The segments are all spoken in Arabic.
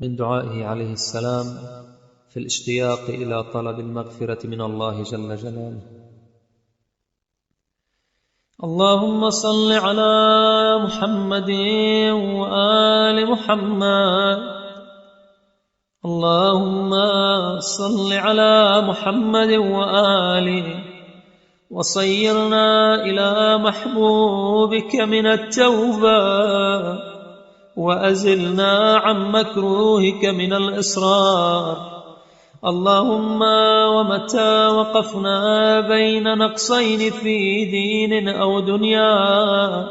من دعائه عليه السلام في الاشتياق إلى طلب المغفرة من الله جل جلاله: اللهم صل على محمد وآل محمد. اللهم صل على محمد وآله وصيرنا إلى محبوبك من التوبة وأزلنا عن مكروهك من الإصرار. اللهم ومتى وقفنا بين نقصين في دين أو دنيا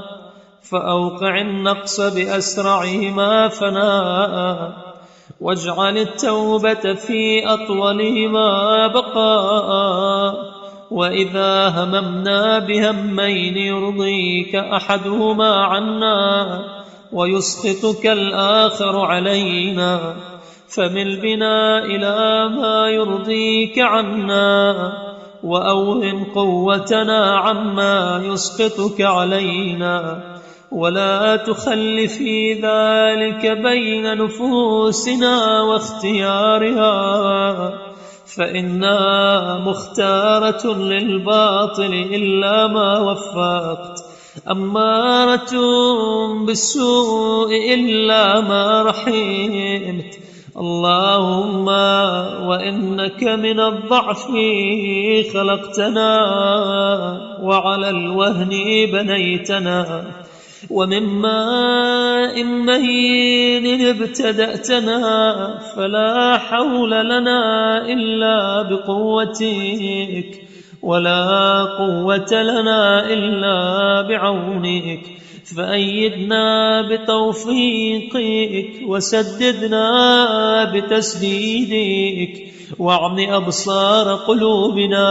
فأوقع النقص بأسرعهما فناء، واجعل التوبة في أطولهما بقاء. وإذا هممنا بهمين يرضيك أحدهما عنا ويسخطك الآخر علينا فمل بنا إلى ما يرضيك عنا، وأوهن قوتنا عما يسخطك علينا، ولا تخل في ذلك بين نفوسنا واختيارها، فإنها مختارة للباطل إلا ما وفقت، أمارة بالسوء إلا ما رحمت. اللهم وإنك من الضعف خلقتنا وعلى الوهن بنيتنا، ومن ماء مهين ابتدأتنا، فلا حول لنا إلا بقوتك، ولا قوة لنا إلا بعونك، فأيدنا بتوفيقك وسددنا بتسديدك، واعم أبصار قلوبنا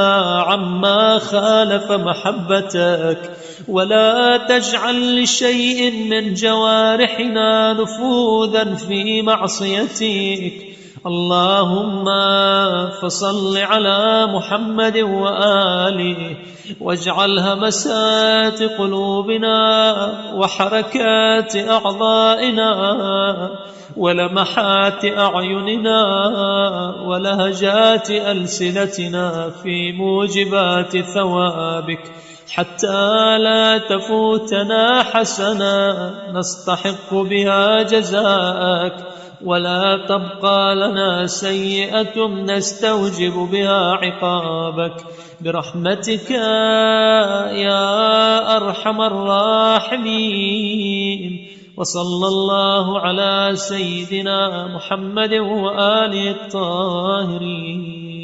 عما خالف محبتك، ولا تجعل لشيء من جوارحنا نفوذا في معصيتك. اللهم فصل على محمد وآله، واجعل همسات قلوبنا وحركات أعضائنا ولمحات أعيننا ولهجات ألسنتنا في موجبات ثوابك، حتى لا تفوتنا حسنة نستحق بها جزاءك، ولا تبقى لنا سيئة نستوجب بها عقابك، برحمتك يا أرحم الراحمين. وصلى الله على سيدنا محمد وآله الطاهرين.